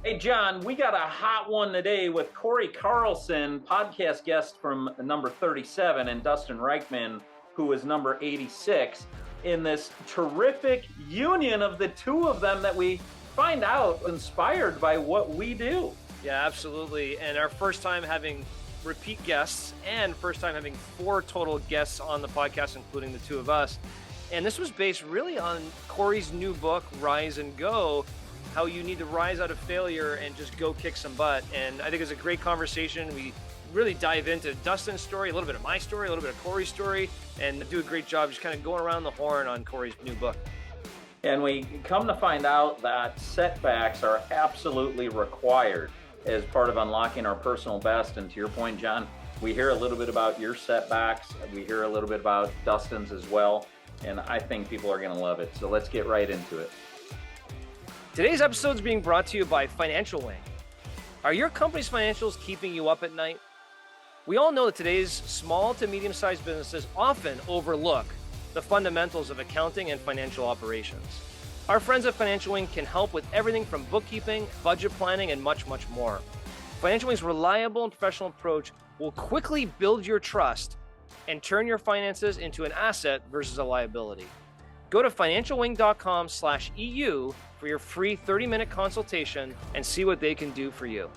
Hey, John, we got a hot one today with Corey Carlson, podcast guest from number 37, and Dustin Reichman, who is number 86, in this terrific union of the two of them that we find out inspired by what we do. Yeah, absolutely. And our first time having repeat guests and first time having 4 total guests on the podcast, including the two of us. And this was based really on Corey's new book, Rise and Go, how you need to rise out of failure and just go kick some butt. And I think it's a great conversation. We really dive into Dustin's story, a little bit of my story, a little bit of Corey's story, and do a great job just kind of going around the horn on Corey's new book. And we come to find out that setbacks are absolutely required as part of unlocking our personal best. And to your point, John, we hear a little bit about your setbacks. We hear a little bit about Dustin's as well. And I think people are going to love it. So let's get right into it. Today's episode is being brought to you by Financial Wing. Are your company's financials keeping you up at night? We all know that today's small to medium-sized businesses often overlook the fundamentals of accounting and financial operations. Our friends at Financial Wing can help with everything from bookkeeping, budget planning, and much, much more. Financial Wing's reliable and professional approach will quickly build your trust and turn your finances into an asset versus a liability. Go to financialwing.com/EU for your free 30-minute consultation and see what they can do for you.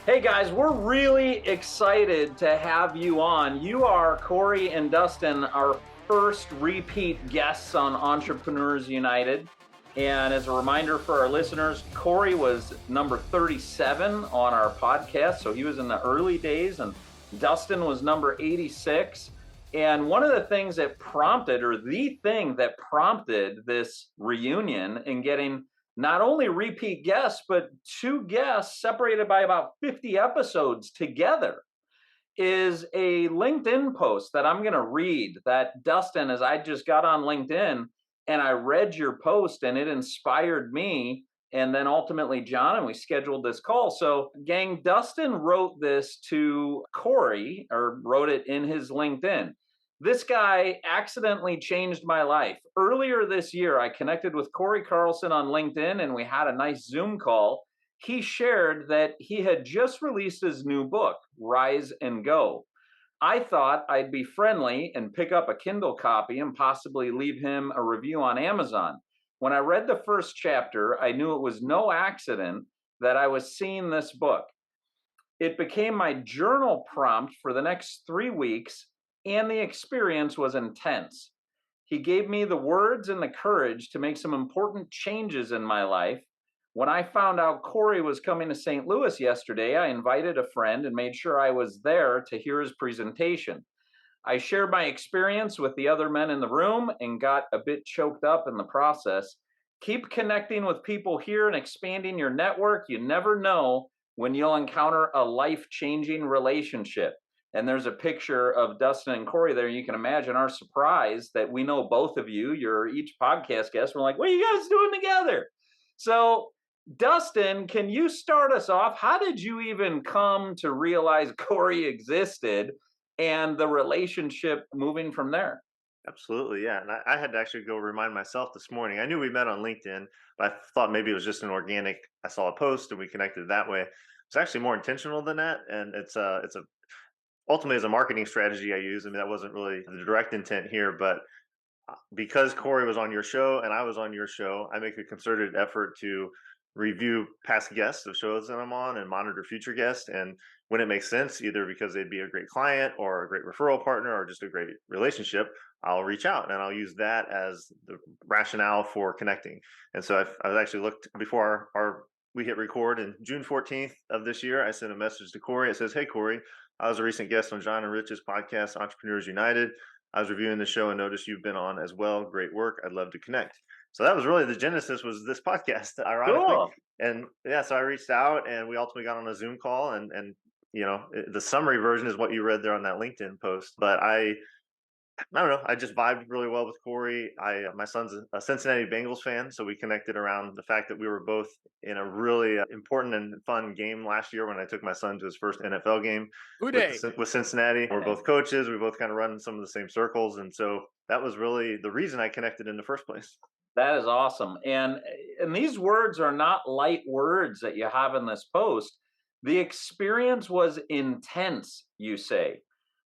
Hey guys, we're really excited to have you on. You are, Corey and Dustin, our first repeat guests on Entrepreneurs United. And as a reminder for our listeners, Corey was number 37 on our podcast, so he was in the early days, and Dustin was number 86. And one of the things that prompted, or the thing that prompted this reunion and getting not only repeat guests, but 2 guests separated by about 50 episodes together, is a LinkedIn post that I'm going to read that Dustin, as I just got on LinkedIn and I read your post and it inspired me. And then ultimately John, and we scheduled this call. So gang, Dustin wrote this to Corey, or wrote it in his LinkedIn. This guy accidentally changed my life. Earlier this year, I connected with Corey Carlson on LinkedIn and we had a nice Zoom call. He shared that he had just released his new book, Rise and Go. I thought I'd be friendly and pick up a Kindle copy and possibly leave him a review on Amazon. When I read the first chapter, I knew it was no accident that I was seeing this book. It became my journal prompt for the next 3 weeks, and the experience was intense. He gave me the words and the courage to make some important changes in my life. When I found out Corey was coming to St. Louis yesterday, I invited a friend and made sure I was there to hear his presentation. I shared my experience with the other men in the room and got a bit choked up in the process. Keep connecting with people here and expanding your network. You never know when you'll encounter a life-changing relationship. And there's a picture of Dustin and Corey there. You can imagine our surprise that we know both of you. You're each podcast guest. We're like, what are you guys doing together? So Dustin, can you start us off? How did you even come to realize Corey existed and the relationship moving from there? Absolutely, yeah. And I had to actually go remind myself this morning. I knew we met on LinkedIn, but I thought maybe it was just an organic. I saw a post and we connected that way. It's actually more intentional than that, and it's ultimately as a marketing strategy I use. I mean, that wasn't really the direct intent here, but because Corey was on your show and I was on your show, I make a concerted effort to review past guests of shows that I'm on and monitor future guests. And when it makes sense, either because they'd be a great client or a great referral partner or just a great relationship, I'll reach out and I'll use that as the rationale for connecting. And so I've actually looked before we hit record, and June 14th of this year, I sent a message to Corey. It says, "Hey, Corey, I was a recent guest on John and Rich's podcast, Entrepreneurs United. I was reviewing the show and noticed you've been on as well. Great work. I'd love to connect." So that was really the genesis, was this podcast, ironically. Cool. And yeah, so I reached out and we ultimately got on a Zoom call, and the summary version is what you read there on that LinkedIn post. But I don't know. I just vibed really well with Corey. My son's a Cincinnati Bengals fan, so we connected around the fact that we were both in a really important and fun game last year when I took my son to his first NFL game with Cincinnati. We're both coaches. We both kind of run some of the same circles, and so that was really the reason I connected in the first place. That is awesome. And these words are not light words that you have in this post. The experience was intense, you say.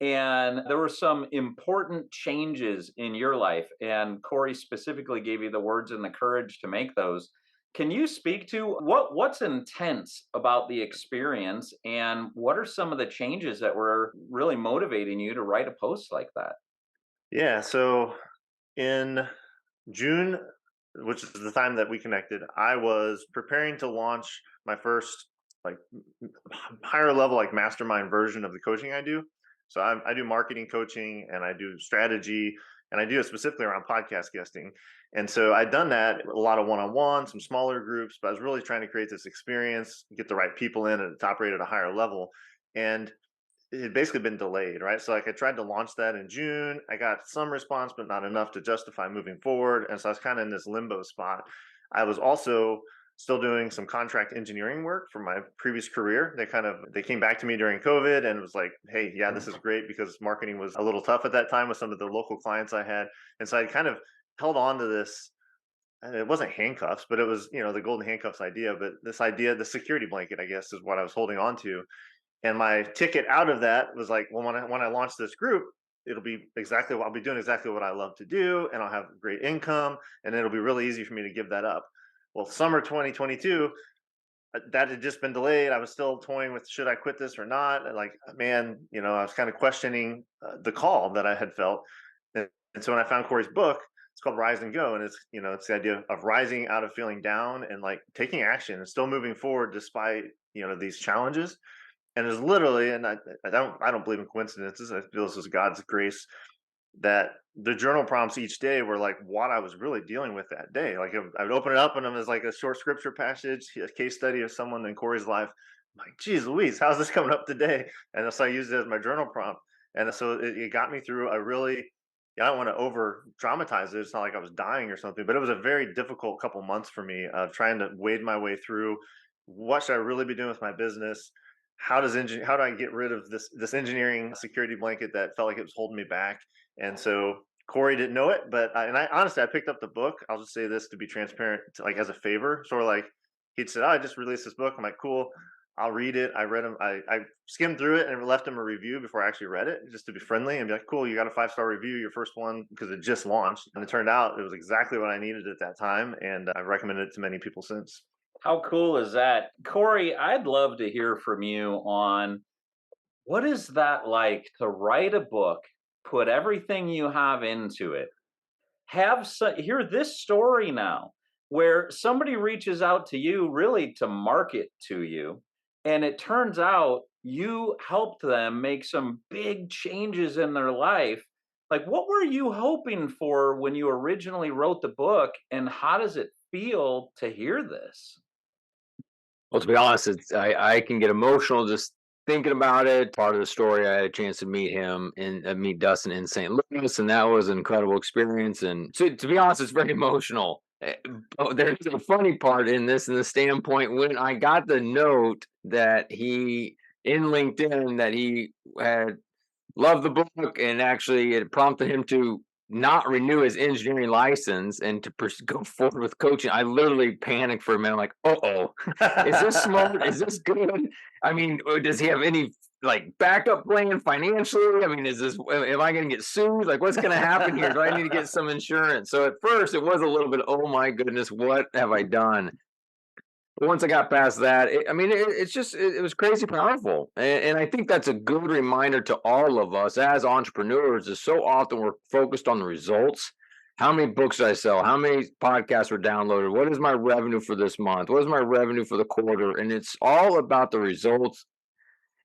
And there were some important changes in your life. And Corey specifically gave you the words and the courage to make those. Can you speak to what's intense about the experience, and what are some of the changes that were really motivating you to write a post like that? Yeah. So in June, which is the time that we connected, I was preparing to launch my first like higher level like mastermind version of the coaching I do. So I do marketing coaching and I do strategy and I do it specifically around podcast guesting. And so I'd done that a lot of one-on-one, some smaller groups, but I was really trying to create this experience, get the right people in at the top rate at a higher level. And it had basically been delayed, right? So like I tried to launch that in June. I got some response, but not enough to justify moving forward. And so I was kind of in this limbo spot. I was also still doing some contract engineering work from my previous career. They came back to me during COVID and was like, hey, yeah, this is great, because marketing was a little tough at that time with some of the local clients I had. And so I kind of held on to this. It wasn't handcuffs, but it was, the golden handcuffs idea. But this idea, the security blanket, I guess, is what I was holding on to. And my ticket out of that was like, well, when I launch this group, I'll be doing exactly what I love to do, and I'll have great income, and it'll be really easy for me to give that up. Well, summer 2022, that had just been delayed. I was still toying with, should I quit this or not? And like, man, I was kind of questioning the call that I had felt. And so when I found Corey's book, it's called Rise and Go, and it's the idea of rising out of feeling down and like taking action and still moving forward despite these challenges. And it's literally, and I don't believe in coincidences. I feel this is God's grace, that the journal prompts each day were like what I was really dealing with that day. Like I would open it up and it was like a short scripture passage, a case study of someone in Corey's life. I'm like, geez Louise, how's this coming up today? And so I used it as my journal prompt. And so it got me through a really, I don't want to over dramatize it. It's not like I was dying or something, but it was a very difficult couple months for me of trying to wade my way through what should I really be doing with my business. How do I get rid of this engineering security blanket that felt like it was holding me back? And so Corey didn't know it, but I honestly, I picked up the book. I'll just say this to be transparent, like as a favor, sort of like he'd said, "Oh, I just released this book." I'm like, "Cool, I'll read it." I read him. I skimmed through it and left him a review before I actually read it, just to be friendly and be like, "Cool, you got a 5-star review, your first one," because it just launched. And it turned out it was exactly what I needed at that time, and I've recommended it to many people since. How cool is that? Corey, I'd love to hear from you on what is that like to write a book, put everything you have into it, hear this story now where somebody reaches out to you really to market to you, and it turns out you helped them make some big changes in their life. Like, what were you hoping for when you originally wrote the book, and how does it feel to hear this? Well, to be honest, I can get emotional just thinking about it. Part of the story, I had a chance to meet him and meet Dustin in St. Louis, and that was an incredible experience. And to be honest, it's very emotional. But there's a funny part in this, in the standpoint when I got the note that he in LinkedIn that he had loved the book, and actually it prompted him to not renew his engineering license and to go forward with coaching. I literally panicked for a minute. I'm like, uh-oh, is this smart? Is this good? I mean, does he have any like backup plan financially? I mean, am I going to get sued? Like, what's going to happen here? Do I need to get some insurance? So at first it was a little bit, oh my goodness, what have I done? But once I got past that, it was crazy powerful. And I think that's a good reminder to all of us as entrepreneurs is so often we're focused on the results. How many books did I sell? How many podcasts were downloaded? What is my revenue for this month? What is my revenue for the quarter? And it's all about the results.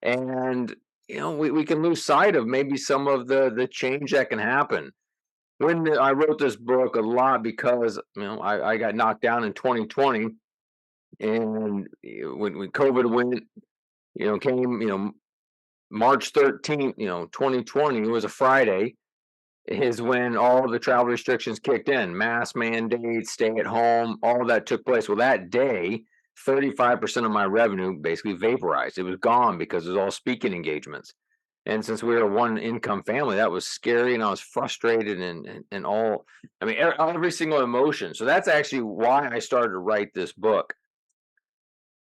And, we can lose sight of maybe some of the change that can happen. When I wrote this book a lot because, I got knocked down in 2020. And when COVID went, came, March 13th, 2020, it was a Friday, is when all the travel restrictions kicked in, mask mandates, stay at home, all that took place. Well, that day, 35% of my revenue basically vaporized. It was gone because it was all speaking engagements. And since we were a one income family, that was scary, and I was frustrated and all, I mean, every single emotion. So that's actually why I started to write this book.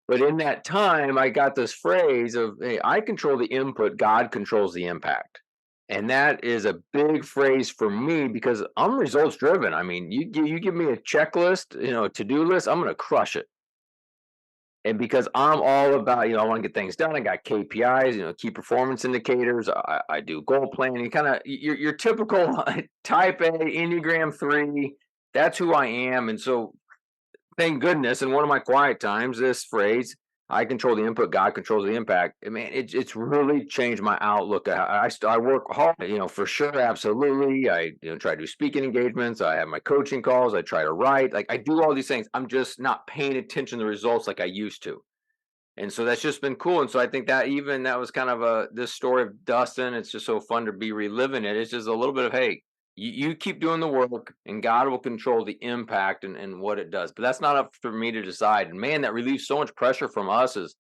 But in that time, I got this phrase of, hey, I control the input, God controls the impact. And that is a big phrase for me because I'm results driven. I mean, you give me a checklist, a to-do list, I'm going to crush it. And because I'm all about, I want to get things done. I got KPIs, key performance indicators. I do goal planning, kind of your typical type A, Enneagram 3. That's who I am. And so thank goodness, in one of my quiet times, this phrase, I control the input, God controls the impact. Man, it's really changed my outlook. I work hard, for sure, absolutely. I try to do speaking engagements. I have my coaching calls. I try to write. Like, I do all these things. I'm just not paying attention to the results like I used to. And so that's just been cool. And so I think that was kind of this story of Dustin. It's just so fun to be reliving it. It's just a little bit of, hey, you keep doing the work and God will control the impact and what it does. But that's not up for me to decide. And man, that relieves so much pressure from us as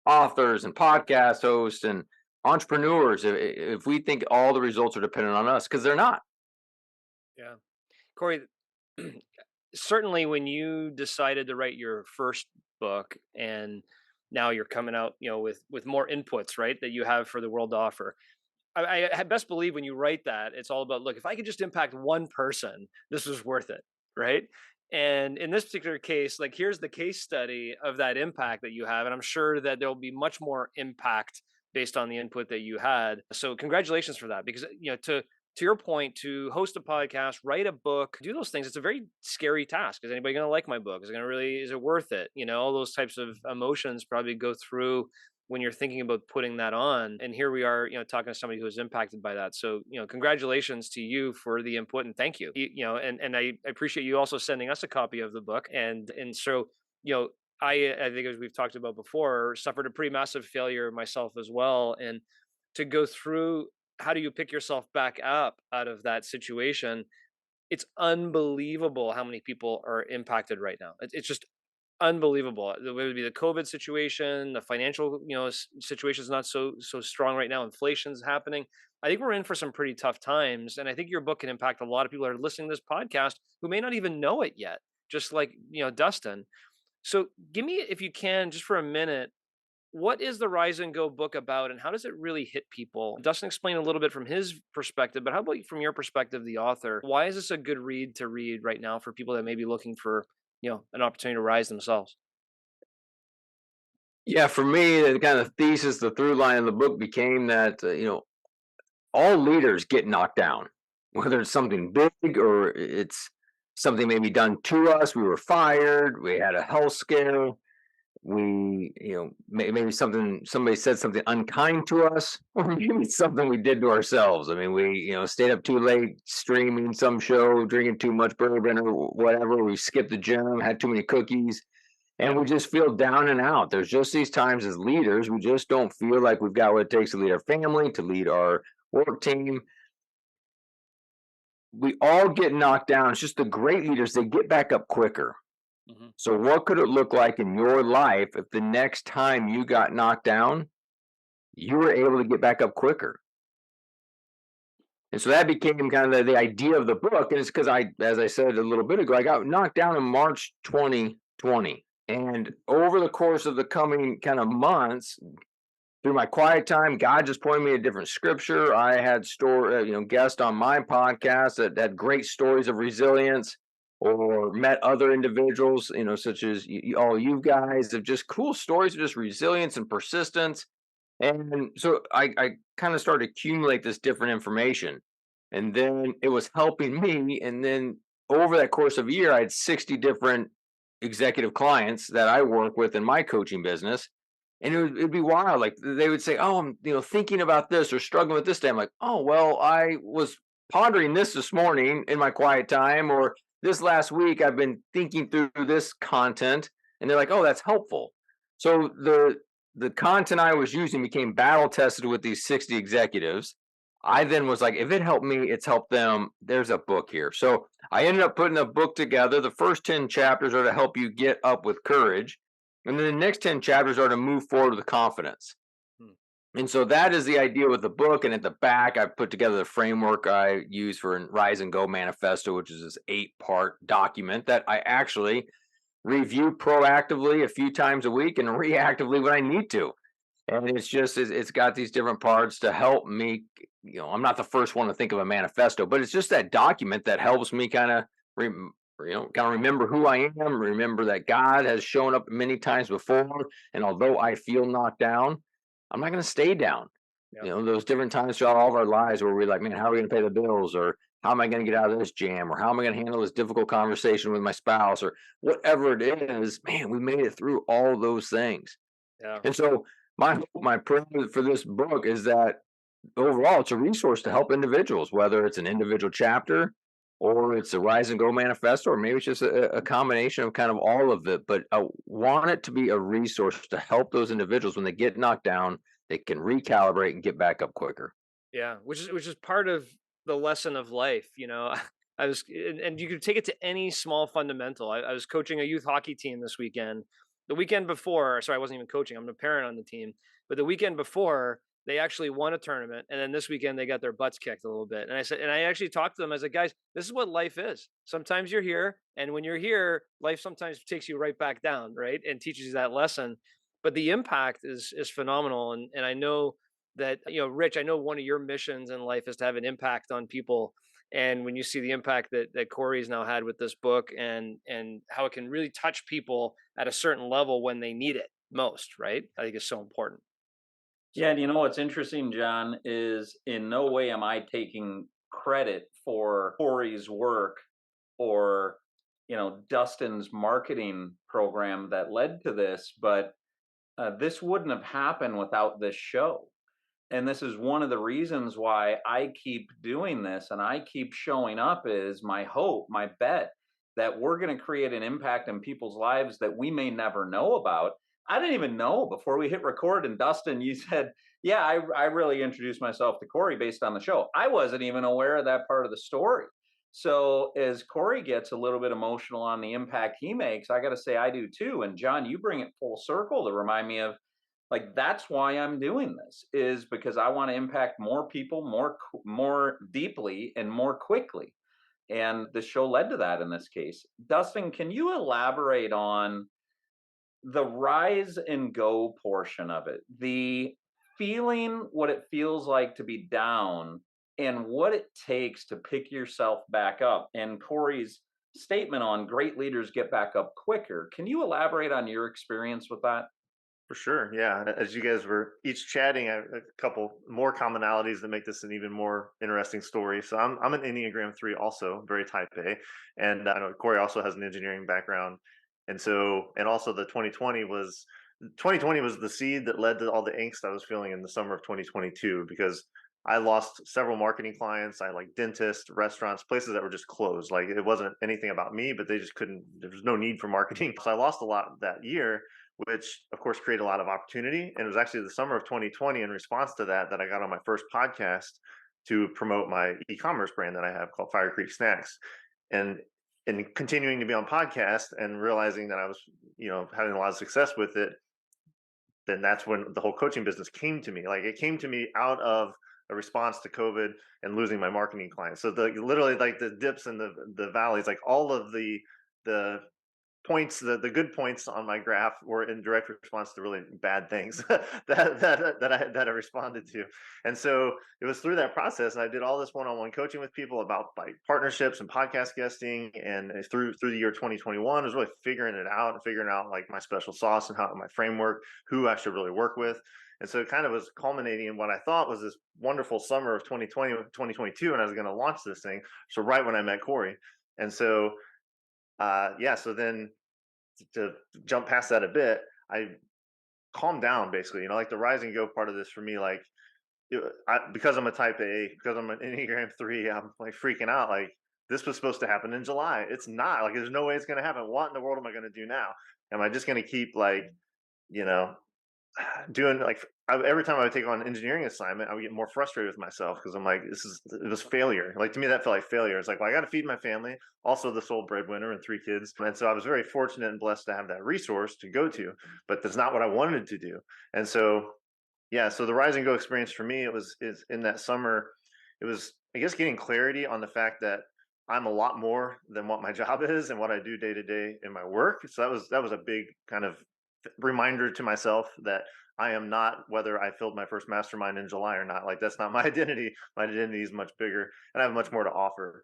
authors and podcast hosts and entrepreneurs if we think all the results are dependent on us, because they're not. Yeah. Corey, certainly when you decided to write your first book and now you're coming out, with more inputs, right, that you have for the world to offer. I best believe when you write that, it's all about, look, if I could just impact one person, this was worth it, right? And in this particular case, like, here's the case study of that impact that you have. And I'm sure that there'll be much more impact based on the input that you had. So congratulations for that, because, to your point, to host a podcast, write a book, do those things, it's a very scary task. Is anybody going to like my book? Is it worth it? All those types of emotions probably go through when you're thinking about putting that on. And here we are, talking to somebody who was impacted by that. So, congratulations to you for the input, and thank you. And I appreciate you also sending us a copy of the book. And so, I think, as we've talked about before, suffered a pretty massive failure myself as well. And to go through, how do you pick yourself back up out of that situation? It's unbelievable how many people are impacted right now. It's just unbelievable. It would be the COVID situation, the financial, situation is not so strong right now. Inflation's happening. I think we're in for some pretty tough times, and I think your book can impact a lot of people that are listening to this podcast who may not even know it yet, just like Dustin. So, give me, if you can, just for a minute, what is the Rise and Go book about, and how does it really hit people? Dustin explained a little bit from his perspective, but how about from your perspective, the author? Why is this a good read to read right now for people that may be looking for, an opportunity to rise themselves? Yeah, for me, the kind of thesis, the through line of the book became that, all leaders get knocked down, whether it's something big or it's something maybe done to us. We were fired, we had a health scare, we, maybe somebody said something unkind to us, or maybe something we did to ourselves. I mean, we, stayed up too late streaming some show, drinking too much bourbon or whatever. We skipped the gym, had too many cookies, and we just feel down and out. There's just these times as leaders, we just don't feel like we've got what it takes to lead our family, to lead our work team. We all get knocked down. It's just the great leaders, they get back up quicker. Mm-hmm. So what could it look like in your life if the next time you got knocked down, you were able to get back up quicker? And so that became kind of the idea of the book. And it's because as I said a little bit ago, I got knocked down in March 2020. And over the course of the coming kind of months, through my quiet time, God just pointed me to different scripture. I had guests on my podcast that had great stories of resilience, or met other individuals, such as all you guys, have just cool stories of just resilience and persistence. And so I kind of started to accumulate this different information, and then it was helping me. And then over that course of a year, I had 60 different executive clients that I work with in my coaching business. And it'd be wild. Like, they would say, oh, I'm thinking about this or struggling with this day. I'm like, oh, well, I was pondering this morning in my quiet time, or this last week I've been thinking through this content. And they're like, oh, that's helpful. So the content I was using became battle tested with these 60 executives. I then was like, if it helped me, it's helped them. There's a book here. So I ended up putting a book together. The first 10 chapters are to help you get up with courage. And then the next 10 chapters are to move forward with confidence. And so that is the idea with the book. And at the back, I've put together the framework I use for Rise and Go Manifesto, which is this 8-part document that I actually review proactively a few times a week and reactively when I need to. And it's got these different parts to help me. I'm not the first one to think of a manifesto, but it's just that document that helps me kind of, remember who I am, remember that God has shown up many times before. And although I feel knocked down, I'm not going to stay down. Yep. Those different times throughout all of our lives where we're like, man, how are we going to pay the bills? Or how am I going to get out of this jam? Or how am I going to handle this difficult conversation with my spouse? Or whatever it is, man, we made it through all those things. Yeah. And so my prayer for this book is that overall it's a resource to help individuals, whether it's an individual chapter or it's a Rise and Go Manifesto, or maybe it's just a combination of kind of all of it. But I want it to be a resource to help those individuals when they get knocked down, they can recalibrate and get back up quicker. Yeah, which is part of the lesson of life. I was, and you could take it to any small fundamental. I was coaching a youth hockey team this weekend. The weekend before, sorry, I wasn't even coaching. I'm a parent on the team, but the weekend before, they actually won a tournament, and then this weekend they got their butts kicked a little bit. And I said, and I actually talked to them. I was like, guys, this is what life is. Sometimes you're here, and when you're here, life sometimes takes you right back down, right, and teaches you that lesson. But the impact is phenomenal, and I know that, Rich, I know one of your missions in life is to have an impact on people. And when you see the impact that Corey's now had with this book, and how it can really touch people at a certain level when they need it most, right? I think it's so important. Yeah, and what's interesting, John, is in no way am I taking credit for Corey's work or, Dustin's marketing program that led to this, but this wouldn't have happened without this show. And this is one of the reasons why I keep doing this and I keep showing up, is my hope, my bet that we're going to create an impact in people's lives that we may never know about. I didn't even know before we hit record. And Dustin, you said, yeah, I really introduced myself to Corey based on the show. I wasn't even aware of that part of the story. So as Corey gets a little bit emotional on the impact he makes, I got to say I do too. And John, you bring it full circle to remind me of, like, that's why I'm doing this, is because I want to impact more people more deeply and more quickly. And the show led to that in this case. Dustin, can you elaborate on the rise and go portion of it? The feeling, what it feels like to be down, and what it takes to pick yourself back up. And Corey's statement on great leaders get back up quicker. Can you elaborate on your experience with that? For sure. Yeah. As you guys were each chatting, a couple more commonalities that make this an even more interesting story. So I'm an Enneagram 3 also, very type A. And I know Corey also has an engineering background. And also the 2020 was the seed that led to all the angst I was feeling in the summer of 2022, because I lost several marketing clients. I like dentists, restaurants, places that were just closed. Like, it wasn't anything about me, but they just couldn't, there was no need for marketing. So I lost a lot that year, which of course created a lot of opportunity. And it was actually the summer of 2020 in response to that I got on my first podcast to promote my e-commerce brand that I have called Fire Creek Snacks. And continuing to be on podcast and realizing that I was, having a lot of success with it, then that's when the whole coaching business came to me. Like, it came to me out of a response to COVID and losing my marketing clients. So literally like the dips and the valleys, like all of the points, the good points on my graph were in direct response to really bad things that I responded to. And so it was through that process, and I did all this one-on-one coaching with people about like partnerships and podcast guesting. And through the year 2021, I was really figuring it out and figuring out like my special sauce and how my framework, who I should really work with. And so it kind of was culminating in what I thought was this wonderful summer of 2022, and I was going to launch this thing. So right when I met Corey. And so so then to jump past that a bit, I calmed down basically, like the rise and go part of this for me, like because I'm a type A, because I'm an Enneagram 3, I'm like freaking out. Like, this was supposed to happen in July. It's not. Like, there's no way it's going to happen. What in the world am I going to do now? Am I just going to keep like, doing like every time I would take on an engineering assignment, I would get more frustrated with myself because I'm like, it was failure. Like, to me, that felt like failure. It's like, well, I got to feed my family, also the sole breadwinner and 3 kids. And so I was very fortunate and blessed to have that resource to go to, but that's not what I wanted to do. And so, Yeah, so the Rise and Go experience for me, is in that summer, it was, I guess, getting clarity on the fact that I'm a lot more than what my job is and what I do day to day in my work. So that was a big kind of reminder to myself that I am not, whether I filled my first mastermind in July or not. Like, that's not my identity. My identity is much bigger, and I have much more to offer.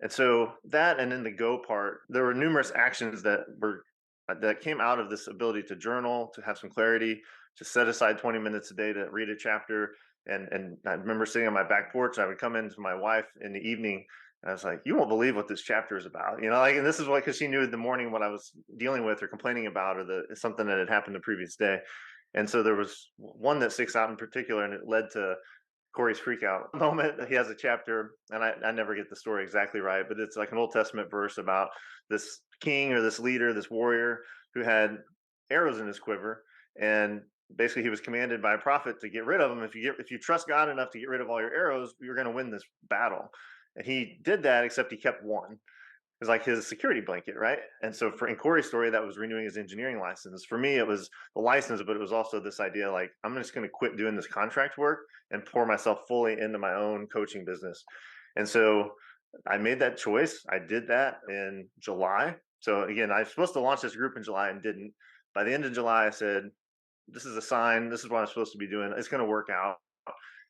And so that, and in the go part, there were numerous actions that came out of this ability to journal, to have some clarity, to set aside 20 minutes a day to read a chapter. And I remember sitting on my back porch. I would come into my wife in the evening, and I was like, "You won't believe what this chapter is about." Like, and this is why, because she knew in the morning what I was dealing with or complaining about, or something that had happened the previous day. And so there was one that sticks out in particular, and it led to Corey's freak out moment. He has a chapter, and I never get the story exactly right, but it's like an Old Testament verse about this king or this leader, this warrior who had arrows in his quiver, and basically he was commanded by a prophet to get rid of them. If you trust God enough to get rid of all your arrows, you're going to win this battle. And he did that, except he kept one. It was like his security blanket, right? And so in Corey's story, that was renewing his engineering license. For me, it was the license, but it was also this idea, like, I'm just going to quit doing this contract work and pour myself fully into my own coaching business. And so I made that choice. I did that in July. So again, I was supposed to launch this group in July and didn't. By the end of July, I said, this is a sign. This is what I'm supposed to be doing. It's going to work out.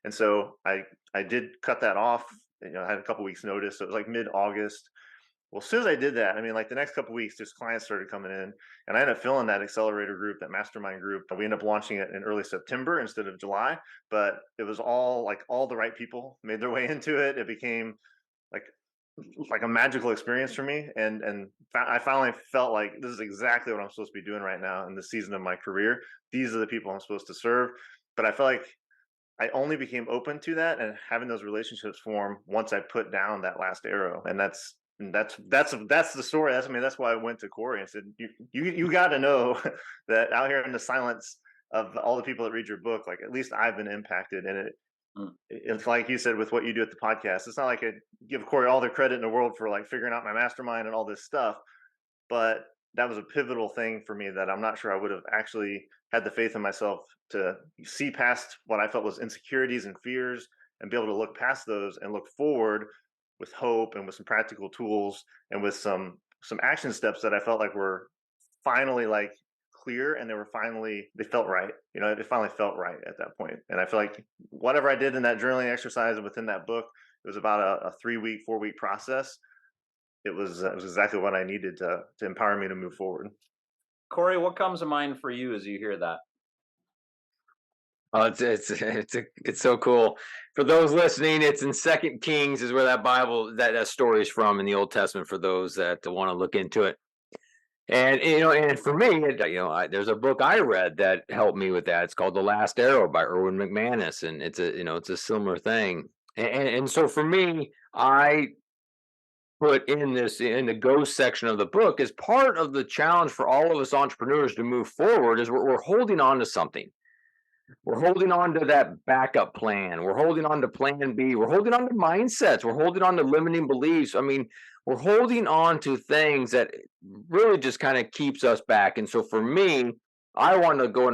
And so I did cut that off. I had a couple weeks notice. So it was like mid-August. Well, as soon as I did that, I mean, like the next couple of weeks, just clients started coming in, and I ended up filling that accelerator group, that mastermind group. We ended up launching it in early September instead of July, but it was all the right people made their way into it. It became like a magical experience for me, and I finally felt like this is exactly what I'm supposed to be doing right now in the season of my career. These are the people I'm supposed to serve. But I felt like I only became open to that and having those relationships form once I put down that last arrow, and that's the story. That's why I went to Corey and said, you got to know that out here in the silence of all the people that read your book, like, at least I've been impacted. And it's like you said with what you do at the podcast. It's not like I give Corey all the credit in the world for like figuring out my mastermind and all this stuff, but that was a pivotal thing for me that I'm not sure I would have actually had the faith in myself to see past what I felt was insecurities and fears, and be able to look past those and look forward with hope and with some practical tools and with some action steps that I felt like were finally like clear, and they felt right. It finally felt right at that point. And I feel like whatever I did in that journaling exercise and within that book, it was about a 4-week process. It was exactly what I needed to empower me to move forward. Corey, what comes to mind for you as you hear that? Oh, it's so cool. For those listening, it's in 2 Kings is where that story is from in the Old Testament, for those that want to look into it. And and for me, there's a book I read that helped me with that. It's called The Last Arrow by Erwin McManus, and it's a similar thing. And so for me, I put in the go section of the book as part of the challenge for all of us entrepreneurs to move forward is we're holding on to something. We're holding on to that backup plan. We're holding on to plan B. We're holding on to mindsets. We're holding on to limiting beliefs. I mean, we're holding on to things that really just kind of keeps us back. And so for me, I wanted to go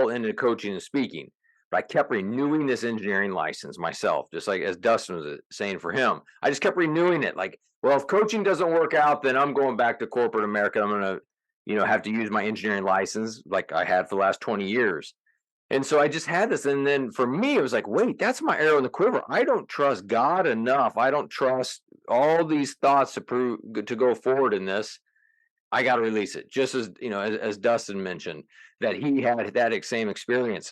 into coaching and speaking, but I kept renewing this engineering license myself, just like as Dustin was saying for him. I just kept renewing it. Like, well, if coaching doesn't work out, then I'm going back to corporate America. I'm going to, have to use my engineering license like I had for the last 20 years. And so I just had this. And then for me, it was like, wait, that's my arrow in the quiver. I don't trust God enough. I don't trust all these thoughts to go forward in this. I got to release it. Just as, as Dustin mentioned, that he had that same experience.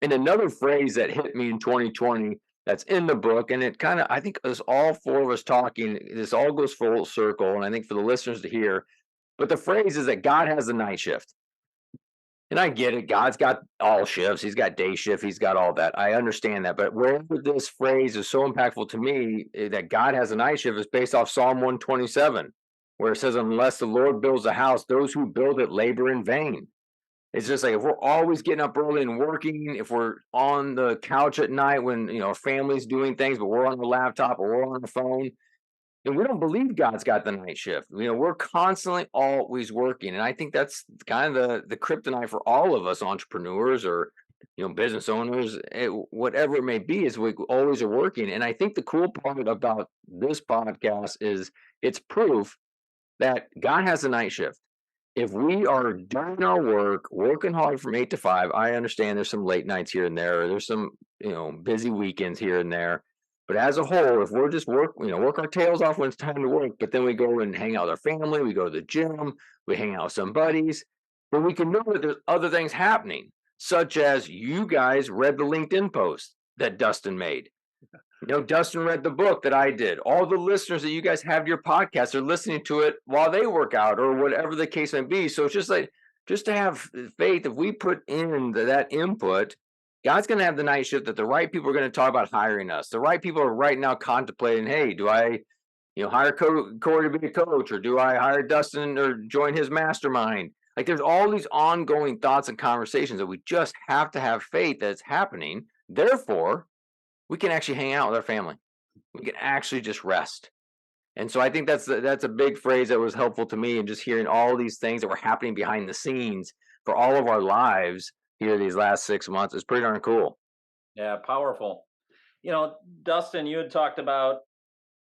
And another phrase that hit me in 2020 that's in the book, and it kind of, I think as all four of us talking, this all goes full circle. And I think for the listeners to hear, but the phrase is that God has the night shift. And I get it. God's got all shifts. He's got day shift. He's got all that. I understand that. But wherever this phrase is so impactful to me, that God has a night shift, is based off Psalm 127, where it says, unless the Lord builds a house, those who build it labor in vain. It's just like, if we're always getting up early and working, if we're on the couch at night when, our family's doing things, but we're on the laptop or we're on the phone, and we don't believe God's got the night shift. We're constantly always working. And I think that's kind of the kryptonite for all of us entrepreneurs or business owners, whatever it may be, is we always are working. And I think the cool part about this podcast is it's proof that God has a night shift. If we are doing our work, working hard from 8 to 5, I understand there's some late nights here and there. There's some, busy weekends here and there. But as a whole, if we're just work our tails off when it's time to work, but then we go and hang out with our family, we go to the gym, we hang out with some buddies, but we can know that there's other things happening, such as you guys read the LinkedIn post that Dustin made. Dustin read the book that I did. All the listeners that you guys have your podcast are listening to it while they work out or whatever the case may be. So it's just to have faith, if we put in that input, God's going to have the night shift that the right people are going to talk about hiring us. The right people are right now contemplating, hey, do I, hire Corey to be a coach, or do I hire Dustin or join his mastermind? Like, there's all these ongoing thoughts and conversations that we just have to have faith that it's happening. Therefore, we can actually hang out with our family. We can actually just rest. And so I think that's a big phrase that was helpful to me, and just hearing all these things that were happening behind the scenes for all of our lives here these last 6 months is pretty darn cool. Yeah, powerful. Dustin, you had talked about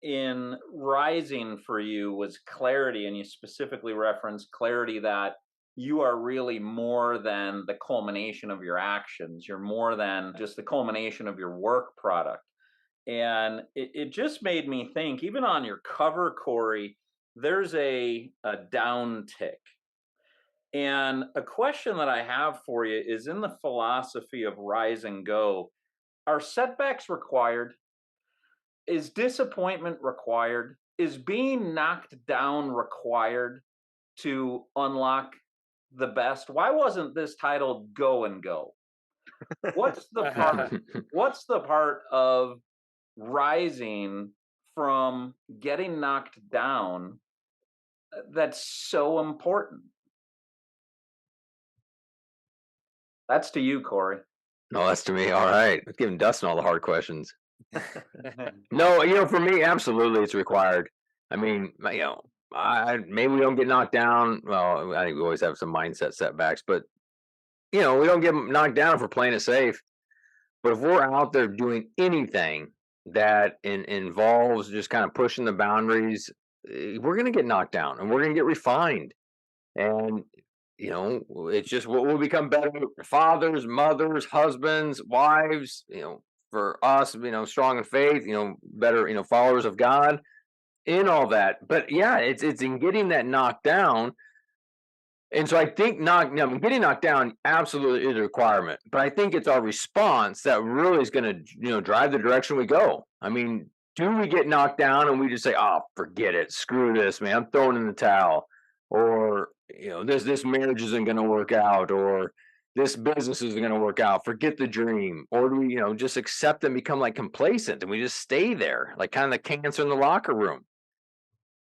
in rising for you was clarity, and you specifically referenced clarity that you are really more than the culmination of your actions. You're more than just the culmination of your work product. And it just made me think, even on your cover, Corey, there's a downtick. And a question that I have for you is, in the philosophy of Rise and Go, are setbacks required? Is disappointment required? Is being knocked down required to unlock the best? Why wasn't this titled Go and Go? What's the part of rising from getting knocked down that's so important? That's to you, Corey. No, that's to me. All right. Let's give Dustin all the hard questions. No, for me, absolutely, it's required. I mean, maybe we don't get knocked down. Well, I think we always have some mindset setbacks, but we don't get knocked down if we're playing it safe. But if we're out there doing anything that involves just kind of pushing the boundaries, we're going to get knocked down, and we're going to get refined. And it's just what we'll become better fathers, mothers, husbands, wives. For us, strong in faith. Better, followers of God. In all that, but yeah, it's in getting that knocked down. And so I think getting knocked down absolutely is a requirement, but I think it's our response that really is going to drive the direction we go. I mean, do we get knocked down and we just say, oh, forget it, screw this, man, I'm throwing in the towel, or this marriage isn't going to work out, or this business isn't going to work out, forget the dream? Or do we just accept and become like complacent, and we just stay there like kind of the cancer in the locker room?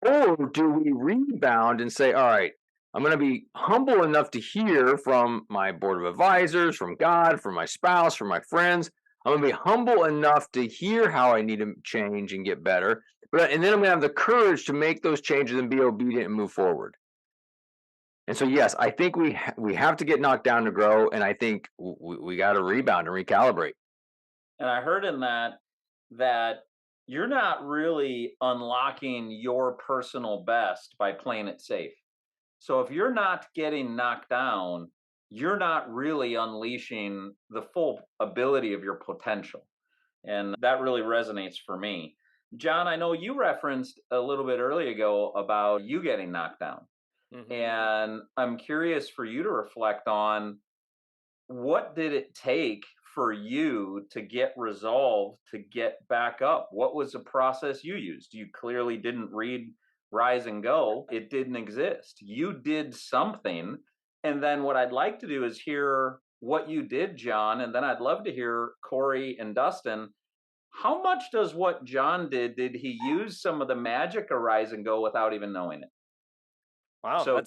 Or do we rebound and say, all right, I'm going to be humble enough to hear from my board of advisors, from God, from my spouse, from my friends. I'm going to be humble enough to hear how I need to change and get better. And then I'm going to have the courage to make those changes and be obedient and move forward. And so, yes, I think we have to get knocked down to grow. And I think we got to rebound and recalibrate. And I heard in that you're not really unlocking your personal best by playing it safe. So if you're not getting knocked down, you're not really unleashing the full ability of your potential. And that really resonates for me. John, I know you referenced a little bit earlier ago about you getting knocked down. Mm-hmm. And I'm curious for you to reflect on, what did it take for you to get resolved to get back up? What was the process you used? You clearly didn't read Rise and Go. It didn't exist. You did something. And then what I'd like to do is hear what you did, John. And then I'd love to hear Corey and Dustin. How much does what John did he use some of the magic of Rise and Go without even knowing it? Wow. So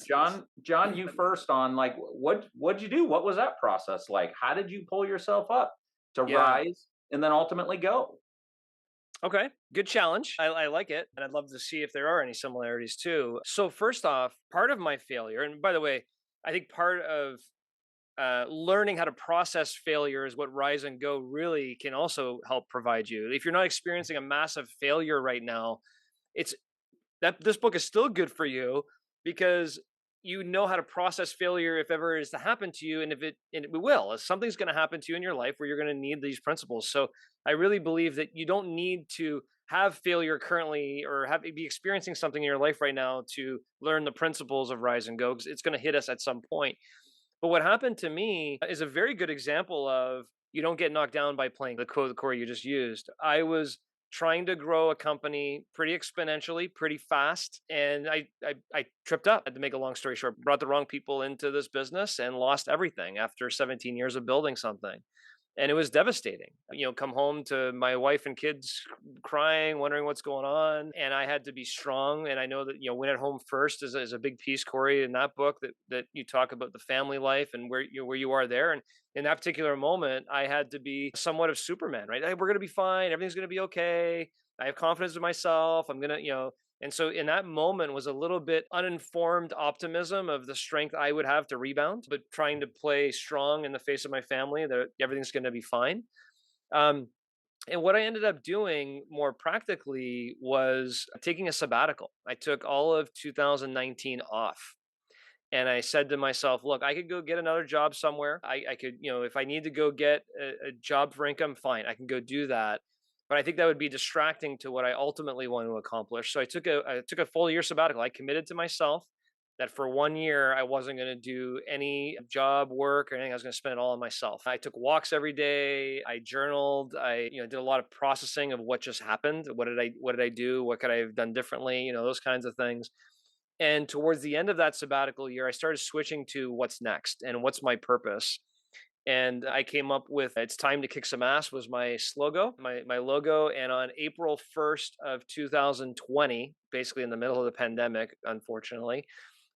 John, you first on, like, what'd you do? What was that process like? How did you pull yourself up to rise and then ultimately go? Okay, good challenge. I like it. And I'd love to see if there are any similarities too. So first off, part of my failure, and by the way, I think part of learning how to process failure is what Rise and Go really can also help provide you. If you're not experiencing a massive failure right now, it's that this book is still good for you because you know how to process failure if ever it is to happen to you, and it will. Something's going to happen to you in your life where you're going to need these principles. So I really believe that you don't need to have failure currently or be experiencing something in your life right now to learn the principles of Rise and Go, because it's going to hit us at some point. But what happened to me is a very good example of you don't get knocked down by playing the quote, Corey, you just used. I was trying to grow a company pretty exponentially, pretty fast. And I tripped up. I had to make a long story short, brought the wrong people into this business and lost everything after 17 years of building something. And it was devastating. Come home to my wife and kids crying, wondering what's going on. And I had to be strong. And I know that, Win at Home First is a big piece, Corey, in that book that you talk about the family life and where you are there. And in that particular moment, I had to be somewhat of Superman, right? Hey, we're going to be fine. Everything's going to be okay. I have confidence in myself. I'm going to, and so in that moment was a little bit uninformed optimism of the strength I would have to rebound, but trying to play strong in the face of my family that everything's going to be fine. And what I ended up doing more practically was taking a sabbatical. I took all of 2019 off. And I said to myself, look, I could go get another job somewhere. I could, if I need to go get a job for income, fine, I can go do that. But I think that would be distracting to what I ultimately want to accomplish. So I took a full year sabbatical. I committed to myself that for 1 year, I wasn't going to do any job work or anything. I was going to spend it all on myself. I took walks every day. I journaled. I did a lot of processing of what just happened. What did I do? What could I have done differently? Those kinds of things. And towards the end of that sabbatical year, I started switching to what's next and what's my purpose. And I came up with "It's time to kick some ass" was my slogan, my logo. And on April 1st of 2020, basically in the middle of the pandemic, unfortunately,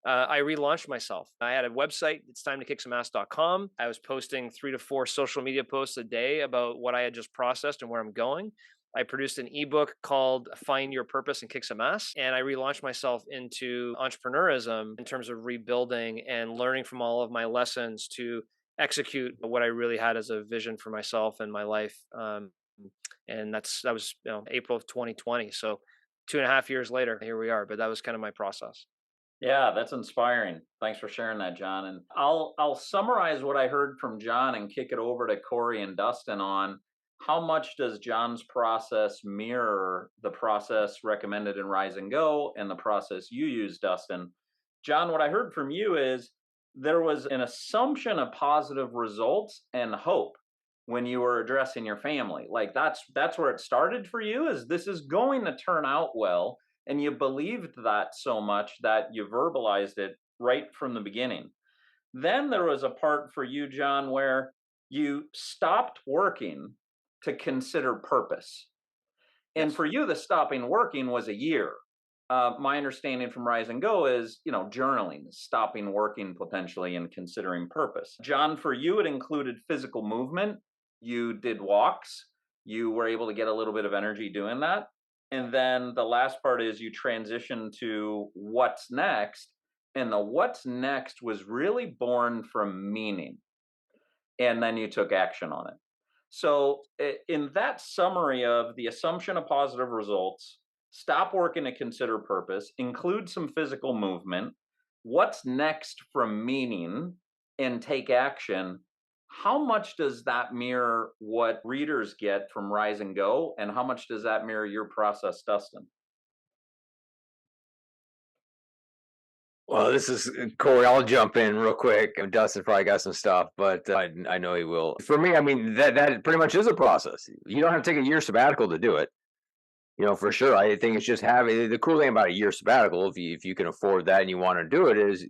I relaunched myself. I had a website, it's time to kick some ass.com. I was posting 3 to 4 social media posts a day about what I had just processed and where I'm going. I produced an ebook called Find Your Purpose and Kick Some Ass. And I relaunched myself into entrepreneurism in terms of rebuilding and learning from all of my lessons to execute what I really had as a vision for myself and my life. And that was April of 2020. So 2.5 years later, here we are. But that was kind of my process. Yeah, that's inspiring. Thanks for sharing that, John. And I'll summarize what I heard from John and kick it over to Corey and Dustin on how much does John's process mirror the process recommended in Rise and Go and the process you use, Dustin. John, what I heard from you is there was an assumption of positive results and hope when you were addressing your family. Like that's where it started for you, is this is going to turn out well. And you believed that so much that you verbalized it right from the beginning. Then there was a part for you, John, where you stopped working to consider purpose. And for you, the stopping working was a year. My understanding from Rise and Go is, journaling, stopping working potentially and considering purpose. John, for you, it included physical movement. You did walks. You were able to get a little bit of energy doing that. And then the last part is you transition to what's next. And the what's next was really born from meaning. And then you took action on it. So in that summary of the assumption of positive results, stop working to consider purpose, include some physical movement, what's next from meaning, and take action, how much does that mirror what readers get from Rise and Go? And how much does that mirror your process, Dustin? Well, this is Corey. I'll jump in real quick. Dustin probably got some stuff, but I know he will. For me, I mean, that pretty much is a process. You don't have to take a year sabbatical to do it. For sure. I think it's just having the cool thing about a year sabbatical, if you can afford that and you want to do it, is,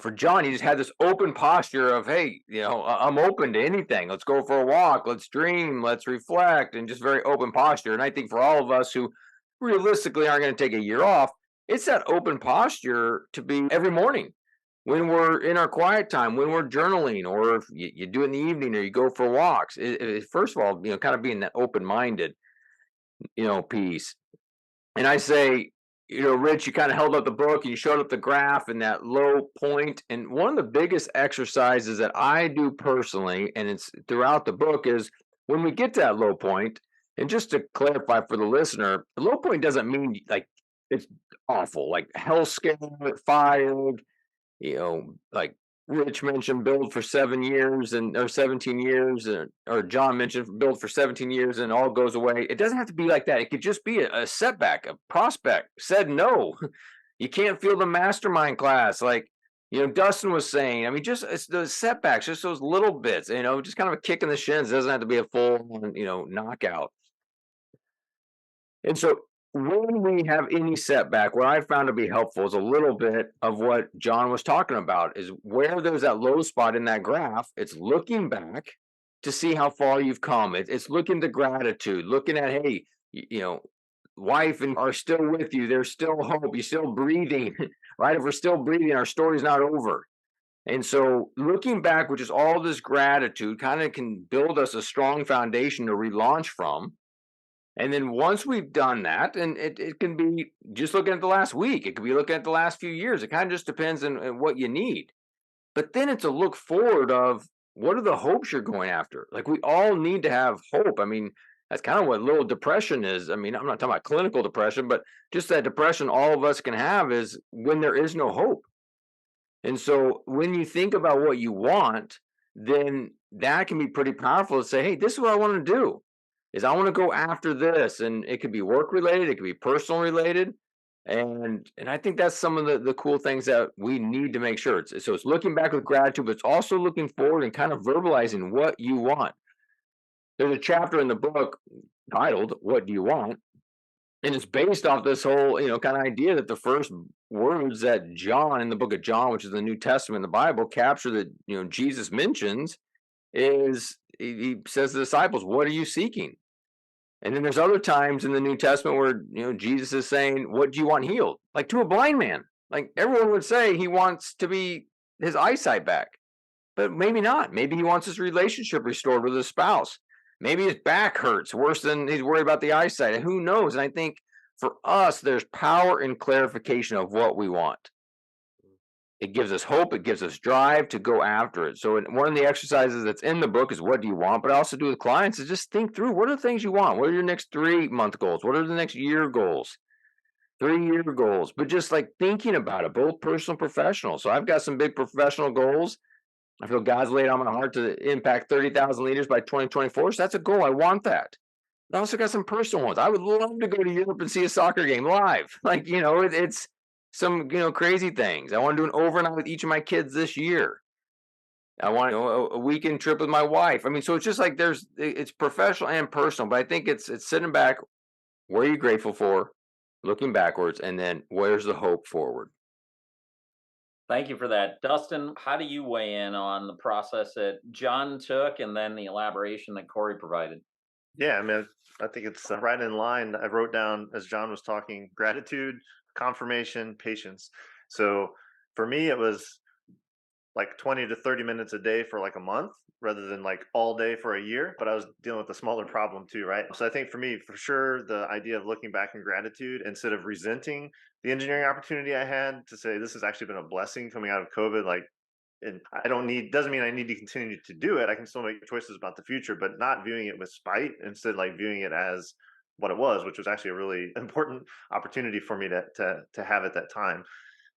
for John, he just had this open posture of, hey, I'm open to anything. Let's go for a walk. Let's dream. Let's reflect, and just very open posture. And I think for all of us who realistically aren't going to take a year off, it's that open posture to be every morning when we're in our quiet time, when we're journaling, or if you do it in the evening or you go for walks. First of all, kind of being that open-minded, piece. And I say, Rich, you kind of held up the book and you showed up the graph and that low point. And one of the biggest exercises that I do personally, and it's throughout the book, is when we get to that low point, and just to clarify for the listener, the low point doesn't mean like it's awful, like hell scared, fired, like Rich mentioned build for 7 years or 17 years, or John mentioned build for 17 years and all goes away. It doesn't have to be like that. It could just be a setback. A prospect said no. You can't feel the mastermind class. Like, Dustin was saying, I mean, just it's those setbacks, just those little bits, just kind of a kick in the shins. It doesn't have to be a full, knockout. And so when we have any setback, what I found to be helpful is a little bit of what John was talking about is where there's that low spot in that graph, it's looking back to see how far you've come. It's looking to gratitude, looking at, hey, wife and are still with you. There's still hope. You're still breathing, right? If we're still breathing, our story's not over. And so looking back, which is all this gratitude, kind of can build us a strong foundation to relaunch from. And then once we've done that, and it can be just looking at the last week, it could be looking at the last few years. It kind of just depends on what you need. But then it's a look forward of what are the hopes you're going after? Like we all need to have hope. I mean, that's kind of what little depression is. I mean, I'm not talking about clinical depression, but just that depression all of us can have is when there is no hope. And so when you think about what you want, then that can be pretty powerful to say, hey, this is what I want to do. Is I want to go after this, and it could be work related, it could be personal related, and I think that's some of the cool things that we need to make sure. So it's looking back with gratitude, but it's also looking forward and kind of verbalizing what you want. There's a chapter in the book titled "What Do You Want," and it's based off this whole kind of idea that the first words that John in the book of John, which is the New Testament, the Bible, capture that Jesus mentions is he says to the disciples, what are you seeking? And then there's other times in the New Testament where Jesus is saying, what do you want healed? Like to a blind man. Like everyone would say he wants to be his eyesight back, but maybe not. Maybe he wants his relationship restored with his spouse. Maybe his back hurts worse than he's worried about the eyesight. And who knows? And I think for us, there's power in clarification of what we want. It gives us hope. It gives us drive to go after it. So one of the exercises that's in the book is what do you want? But I also do with clients is just think through what are the things you want? What are your next 3-month goals? What are the next year goals? 3-year goals? But just like thinking about it, both personal and professional. So I've got some big professional goals. I feel God's laid on my heart to impact 30,000 leaders by 2024. So that's a goal. I want that. I also got some personal ones. I would love to go to Europe and see a soccer game live. Like, it's some crazy things. I want to do an overnight with each of my kids this year. I want a weekend trip with my wife. I mean, so it's just like it's professional and personal, but I think it's sitting back. What are you grateful for? Looking backwards, and then where's the hope forward? Thank you for that. Dustin, how do you weigh in on the process that John took and then the elaboration that Corey provided? Yeah, I mean, I think it's right in line. I wrote down as John was talking, gratitude, confirmation, patience. So for me, it was like 20 to 30 minutes a day for like a month rather than like all day for a year. But I was dealing with a smaller problem too, right? So I think for me, for sure, the idea of looking back in gratitude instead of resenting the engineering opportunity I had to say, this has actually been a blessing coming out of COVID. Like, and doesn't mean I need to continue to do it. I can still make choices about the future, but not viewing it with spite, instead like viewing it as what it was, which was actually a really important opportunity for me to have at that time.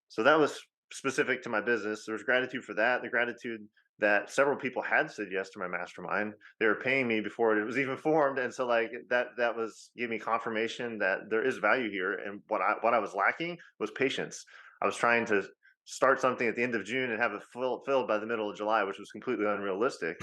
So that was specific to my business. There was gratitude for that. The gratitude that several people had said yes to my mastermind. They were paying me before it was even formed, and so like that gave me confirmation that there is value here. And what I was lacking was patience. I was trying to start something at the end of June and have it filled by the middle of July, which was completely unrealistic.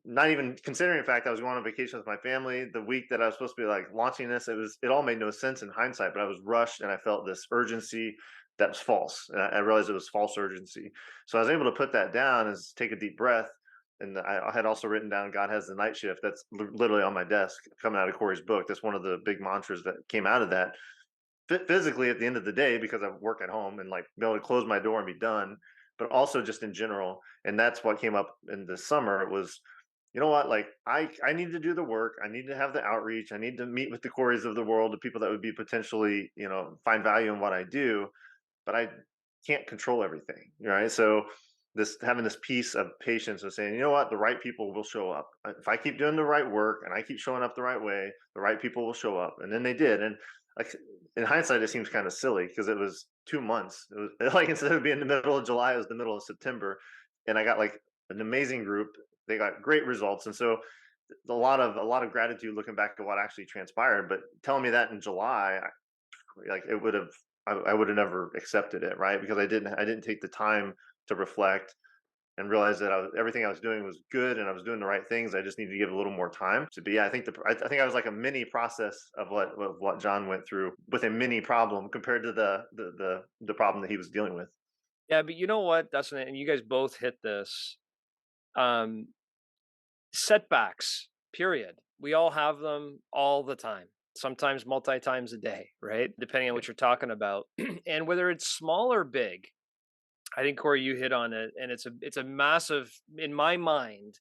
Not even considering the fact I was going on vacation with my family the week that I was supposed to be like launching this. It all made no sense in hindsight, but I was rushed and I felt this urgency that was false. And I realized it was false urgency. So I was able to put that down and take a deep breath. And I had also written down, God has the night shift. That's literally on my desk coming out of Corey's book. That's one of the big mantras that came out of that. Physically at the end of the day, because I work at home and like be able to close my door and be done, but also just in general. And that's what came up in the summer was you know what, like I need to do the work. I need to have the outreach. I need to meet with the Corys of the world, the people that would be potentially, find value in what I do, but I can't control everything, right? So this having this piece of patience of saying, you know what, the right people will show up. If I keep doing the right work and I keep showing up the right way, the right people will show up. And then they did. And like in hindsight, it seems kind of silly because it was 2 months. It was like instead of being the middle of July, it was the middle of September. And I got like an amazing group. They got great results. And so a lot of gratitude looking back at what actually transpired. But telling me that in July, like it would have I would have never accepted it, right? Because I didn't take the time to reflect and realize that everything I was doing was good and I was doing the right things. I just needed to give it a little more time. So, but yeah, I think I was like a mini process of what John went through with a mini problem compared to the problem that he was dealing with. Yeah, but you know what, Dustin, and you guys both hit this. Um, Setbacks, period. We all have them all the time, sometimes multi times a day, right? Depending on what you're talking about. And whether it's small or big, I think Corey, you hit on it, and it's a massive in my mind.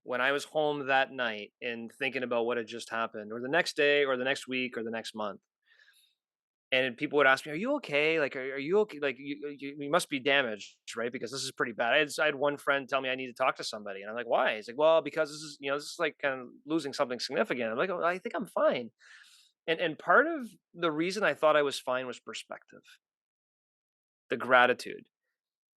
When I was home that night and thinking about what had just happened, or the next day, or the next week, or the next month, and people would ask me, "Are you okay? Like, are you okay? Like, you must be damaged, right? Because this is pretty bad." I had one friend tell me I need to talk to somebody, and I'm like, "Why?" He's like, "Well, because this is like kind of losing something significant." I'm like, "Oh, I think I'm fine." And part of the reason I thought I was fine was perspective, the gratitude.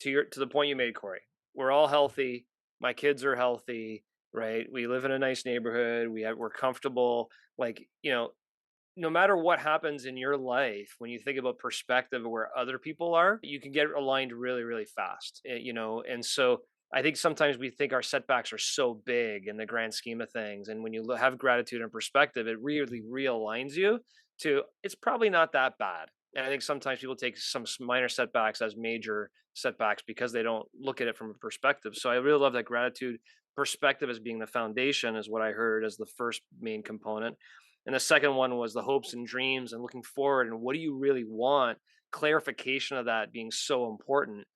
To the point you made, Corey, we're all healthy. My kids are healthy, right? We live in a nice neighborhood. We're comfortable. Like, no matter what happens in your life, when you think about perspective of where other people are, you can get aligned really, really fast, And so I think sometimes we think our setbacks are so big in the grand scheme of things. And when you have gratitude and perspective, it really realigns you to it's probably not that bad. And I think sometimes people take some minor setbacks as major setbacks because they don't look at it from a perspective. So I really love that gratitude perspective as being the foundation, is what I heard as the first main component. And the second one was the hopes and dreams and looking forward and what do you really want? Clarification of that being so important.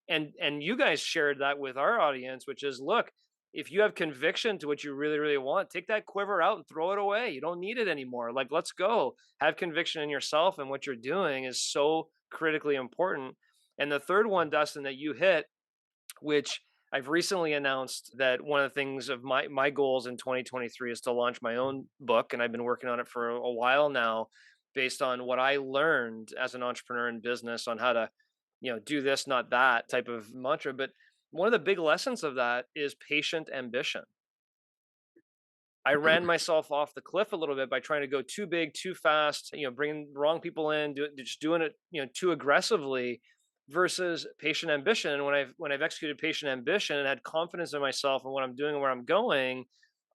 And you guys shared that with our audience, which is look, if you have conviction to what you really, really want, take that quiver out and throw it away. You don't need it anymore. Like, let's go. Have conviction in yourself, and what you're doing is so critically important. And the third one, Dustin, that you hit, which I've recently announced that one of the things of my goals in 2023 is to launch my own book, and I've been working on it for a while now, based on what I learned as an entrepreneur in business on how to, do this, not that type of mantra. But one of the big lessons of that is patient ambition. I ran myself off the cliff a little bit by trying to go too big, too fast, bringing wrong people in, just doing it, too aggressively versus patient ambition. And when I've executed patient ambition and had confidence in myself and what I'm doing and where I'm going,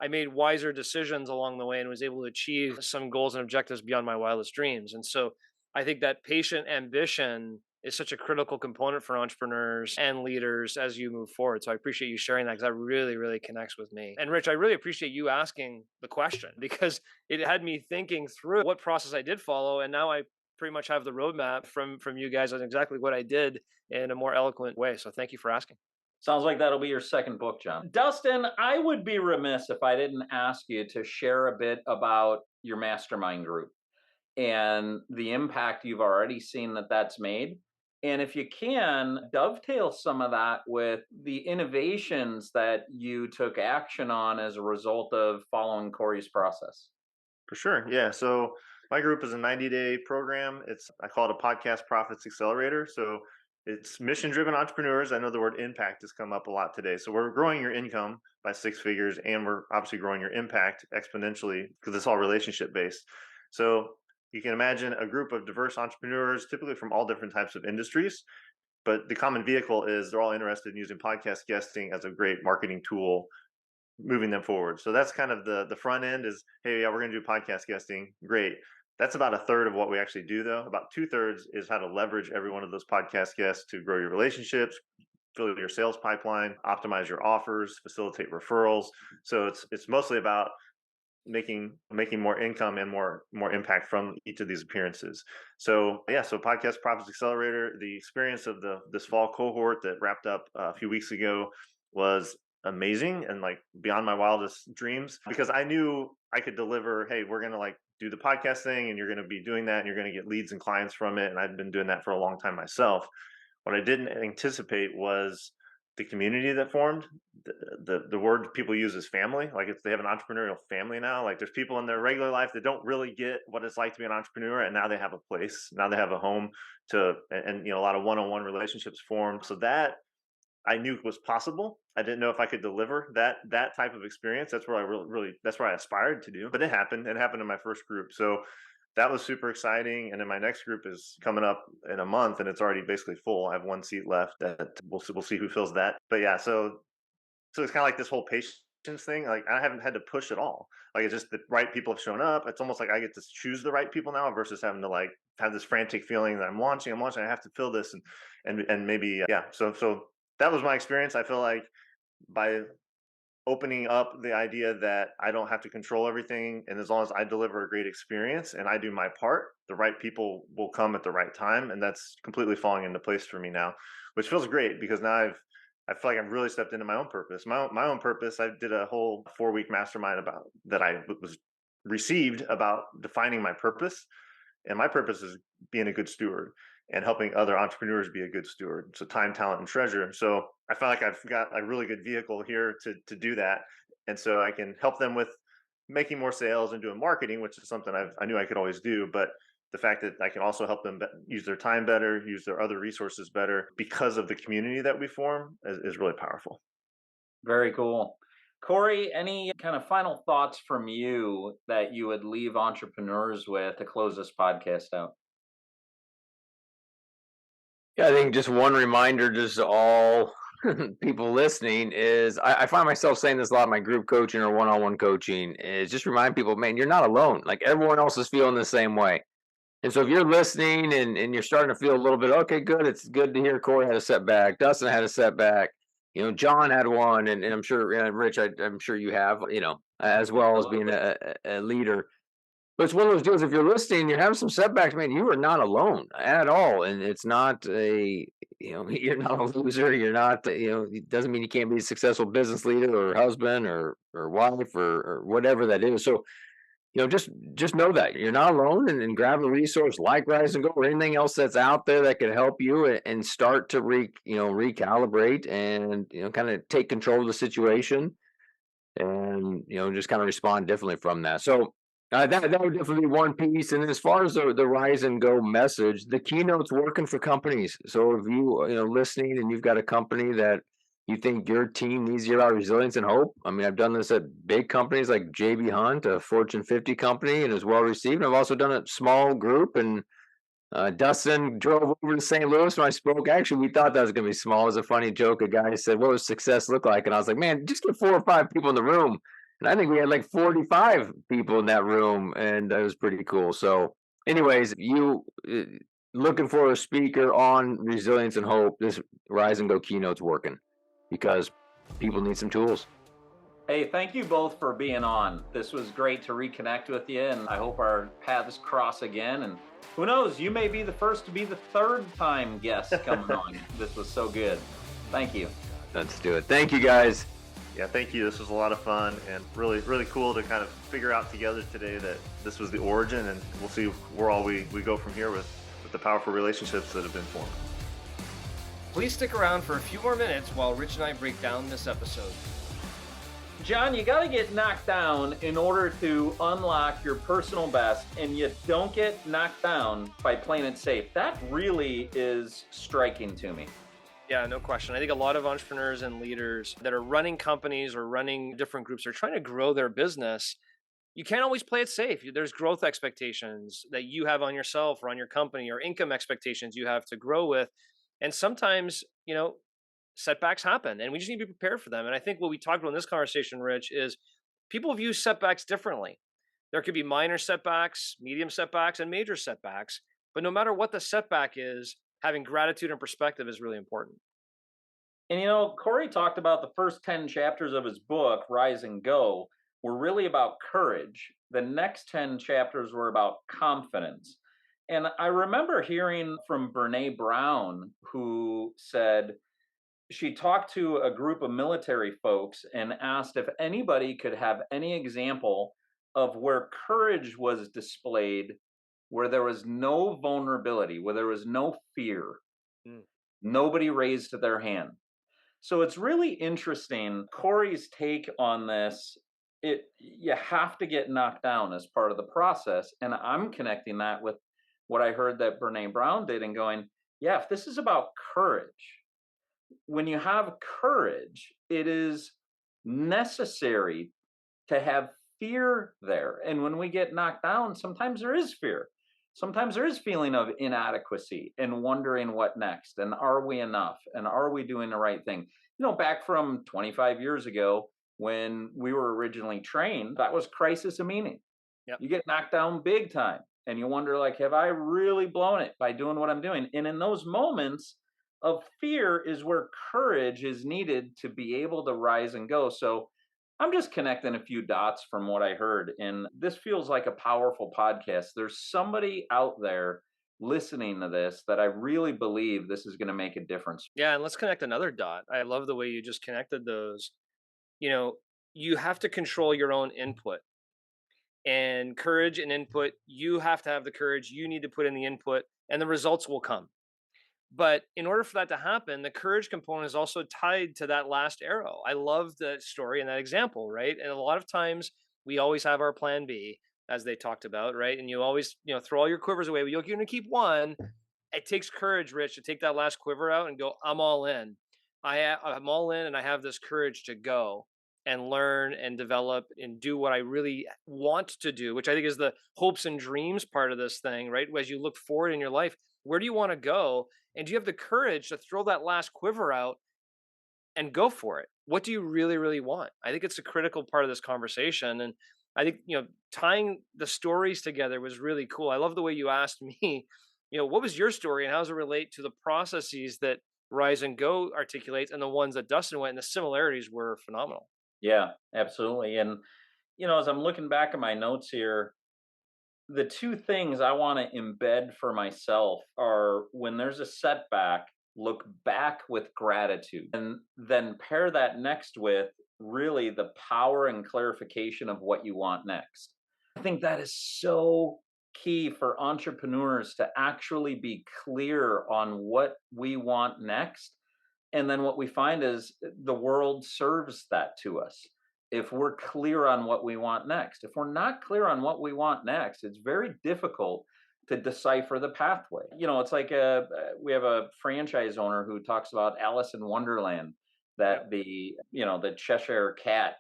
I made wiser decisions along the way and was able to achieve some goals and objectives beyond my wildest dreams. And so I think that patient ambition is such a critical component for entrepreneurs and leaders as you move forward. So I appreciate you sharing that because that really, really connects with me. And Rich, I really appreciate you asking the question because it had me thinking through what process I did follow. And now I pretty much have the roadmap from you guys on exactly what I did in a more eloquent way. So thank you for asking. Sounds like that'll be your second book, John. Dustin, I would be remiss if I didn't ask you to share a bit about your mastermind group and the impact you've already seen that that's made. And if you can, dovetail some of that with the innovations that you took action on as a result of following Corey's process. For sure. Yeah. So my group is a 90-day program. I call it a podcast profits accelerator. So it's mission driven entrepreneurs. I know the word impact has come up a lot today. So we're growing your income by 6 figures, and we're obviously growing your impact exponentially because it's all relationship based. So you can imagine a group of diverse entrepreneurs, typically from all different types of industries. But the common vehicle is they're all interested in using podcast guesting as a great marketing tool, moving them forward. So that's kind of the front end is, hey, yeah, we're going to do podcast guesting. Great. That's about a third of what we actually do, though. About 2/3 is how to leverage every one of those podcast guests to grow your relationships, fill your sales pipeline, optimize your offers, facilitate referrals. So it's mostly about making more income and more impact from each of these appearances. So yeah, so Podcast Profits Accelerator, the experience of this fall cohort that wrapped up a few weeks ago was amazing and like beyond my wildest dreams, because I knew I could deliver, hey, we're going to like do the podcast thing and you're going to be doing that and you're going to get leads and clients from it. And I'd been doing that for a long time myself. What I didn't anticipate was the community that formed. The word people use is family. Like they have an entrepreneurial family now. Like there's people in their regular life that don't really get what it's like to be an entrepreneur, and now they have a place. Now they have a home and a lot of one-on-one relationships formed. So that I knew was possible. I didn't know if I could deliver that type of experience. That's where I really that's where I aspired to do. But it happened. It happened in my first group. So that was super exciting. And then my next group is coming up in a month, and it's already basically full. I have one seat left. That we'll see who fills that. But yeah, so it's kind of like this whole patience thing. Like I haven't had to push at all. Like it's just the right people have shown up. It's almost like I get to choose the right people now versus having to like have this frantic feeling that I'm launching. I have to fill this and maybe yeah. So that was my experience. I feel like by opening up the idea that I don't have to control everything, and as long as I deliver a great experience and I do my part, the right people will come at the right time, and that's completely falling into place for me now, which feels great because now I feel like I've really stepped into my own purpose. My own purpose. I did a whole 4-week mastermind about that I was received about defining my purpose, and my purpose is being a good steward and helping other entrepreneurs be a good steward. So time, talent, and treasure. So I feel like I've got a really good vehicle here to do that. And so I can help them with making more sales and doing marketing, which is something I knew I could always do. But the fact that I can also help them use their time better, use their other resources better because of the community that we form is really powerful. Very cool. Corey, any kind of final thoughts from you that you would leave entrepreneurs with to close this podcast out? Yeah, I think just one reminder, just to all people listening, is I find myself saying this a lot in my group coaching or one-on-one coaching, is just remind people, man, you're not alone. Like everyone else is feeling the same way. And so if you're listening and you're starting to feel a little bit, okay, good. It's good to hear Corey had a setback. Dustin had a setback. John had one, and I'm sure, Rich, I'm sure you have, as well as being a leader. But it's one of those deals. If you're listening, you're having some setbacks, man. You are not alone at all, and it's not you're not a loser. You're not, it doesn't mean you can't be a successful business leader or husband or wife or whatever that is. So, just know that you're not alone, and grab a resource like Rise and Go or anything else that's out there that could help you and start to recalibrate and kind of take control of the situation and just kind of respond differently from that. So that would definitely be one piece. And as far as the Rise and Go message, the keynote's working for companies. So if listening and you've got a company that you think your team needs to hear about resilience and hope. I mean, I've done this at big companies like JB Hunt, a Fortune 50 company, and is well received. I've also done a small group, and Dustin drove over to St. Louis when I spoke. Actually, we thought that was going to be small. It was a funny joke. A guy said, "What does success look like?" And I was like, "Man, just get 4 or 5 people in the room." And I think we had like 45 people in that room, and it was pretty cool. So, anyways, you looking for a speaker on resilience and hope, this Rise and Go keynote's working because people need some tools. Hey, thank you both for being on. This was great to reconnect with you, and I hope our paths cross again. And who knows, you may be the first to be the 3rd time guest coming on. This was so good. Thank you. Let's do it. Thank you, guys. Yeah, thank you. This was a lot of fun and really, really cool to kind of figure out together today that this was the origin, and we'll see where all we go from here with the powerful relationships that have been formed. Please stick around for a few more minutes while Rich and I break down this episode. John, you got to get knocked down in order to unlock your personal best, and you don't get knocked down by playing it safe. That really is striking to me. Yeah, no question. I think a lot of entrepreneurs and leaders that are running companies or running different groups are trying to grow their business. You can't always play it safe. There's growth expectations that you have on yourself or on your company, or income expectations you have to grow with. And sometimes, setbacks happen, and we just need to be prepared for them. And I think what we talked about in this conversation, Rich, is people view setbacks differently. There could be minor setbacks, medium setbacks, and major setbacks. But no matter what the setback is, having gratitude and perspective is really important. And Corey talked about the first 10 chapters of his book, Rise and Go, were really about courage. The next 10 chapters were about confidence. And I remember hearing from Brene Brown, who said, she talked to a group of military folks and asked if anybody could have any example of where courage was displayed, where there was no vulnerability, where there was no fear. Mm. Nobody raised their hand. So it's really interesting. Corey's take on this, you have to get knocked down as part of the process. And I'm connecting that with what I heard that Brene Brown did and going, yeah, if this is about courage, when you have courage, it is necessary to have fear there. And when we get knocked down, sometimes there is fear. Sometimes there is feeling of inadequacy and wondering what next, and are we enough, and are we doing the right thing? Back from 25 years ago when we were originally trained, that was crisis of meaning. Yep. You get knocked down big time and you wonder, like, have I really blown it by doing what I'm doing? And in those moments of fear is where courage is needed to be able to rise and go. So I'm just connecting a few dots from what I heard. And this feels like a powerful podcast. There's somebody out there listening to this that I really believe this is going to make a difference. Yeah, and let's connect another dot. I love the way you just connected those. You have to control your own input. And courage and input, you have to have the courage. You need to put in the input, and the results will come. But in order for that to happen, the courage component is also tied to that last arrow. I love the story and that example, right? And a lot of times we always have our plan B, as they talked about, right? And you always, throw all your quivers away, but you're going to keep one. It takes courage, Rich, to take that last quiver out and go, I'm all in. I'm all in, and I have this courage to go and learn and develop and do what I really want to do, which I think is the hopes and dreams part of this thing, right? As you look forward in your life, where do you want to go? And do you have the courage to throw that last quiver out and go for it? What do you really, really want? I think it's a critical part of this conversation. And I think, tying the stories together was really cool. I love the way you asked me, what was your story and how does it relate to the processes that Rise and Go articulates and the ones that Dustin went, and the similarities were phenomenal. Yeah, absolutely. And, as I'm looking back at my notes here, the two things I want to embed for myself are, when there's a setback, look back with gratitude, and then pair that next with really the power and clarification of what you want next. I think that is so key for entrepreneurs to actually be clear on what we want next. And then what we find is the world serves that to us. If we're clear on what we want next. If we're not clear on what we want next, it's very difficult to decipher the pathway. It's like we have a franchise owner who talks about Alice in Wonderland, that the Cheshire cat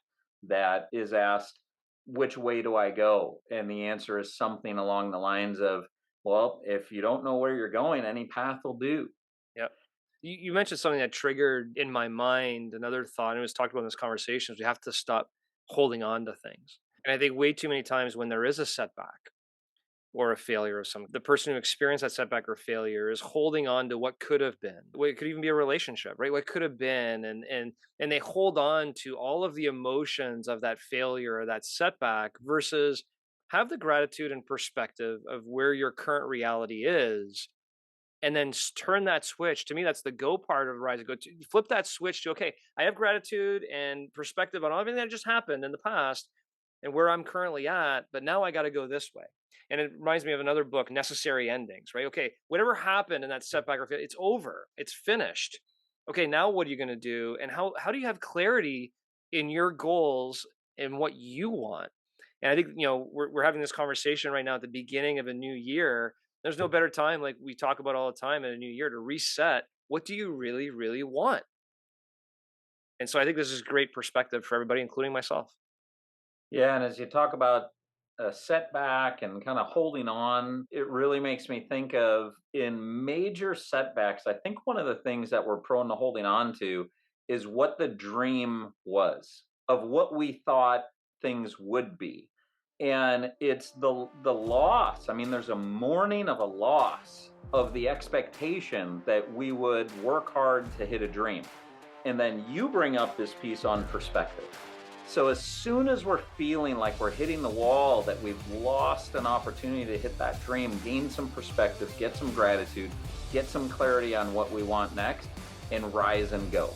that is asked, which way do I go? And the answer is something along the lines of, well, if you don't know where you're going, any path will do. Yep. You mentioned something that triggered in my mind another thought, and it was talked about in this conversation, is we have to stop holding on to things. And I think way too many times when there is a setback or a failure of the person who experienced that setback or failure is holding on to what could have been. It could even be a relationship, right? What could have been. And they hold on to all of the emotions of that failure or that setback versus have the gratitude and perspective of where your current reality is. And then turn that switch. To me, that's the go part of Rise and Go. To flip that switch to, okay, I have gratitude and perspective on everything that just happened in the past and where I'm currently at, but now I got to go this way. And it reminds me of another book, Necessary Endings, right? Okay, whatever happened in that setback or failure, it's over. It's finished. Okay, now what are you going to do? And how do you have clarity in your goals and what you want? And I think, we're having this conversation right now at the beginning of a new year. There's no better time, like we talk about all the time in a new year, to reset. What do you really, really want? And so I think this is great perspective for everybody, including myself. Yeah, and as you talk about a setback and kind of holding on, it really makes me think of, in major setbacks, I think one of the things that we're prone to holding on to is what the dream was, of what we thought things would be. And it's the loss. I mean, there's a mourning of a loss of the expectation that we would work hard to hit a dream. And then you bring up this piece on perspective. So as soon as we're feeling like we're hitting the wall, that we've lost an opportunity to hit that dream, gain some perspective, get some gratitude, get some clarity on what we want next, and rise and go.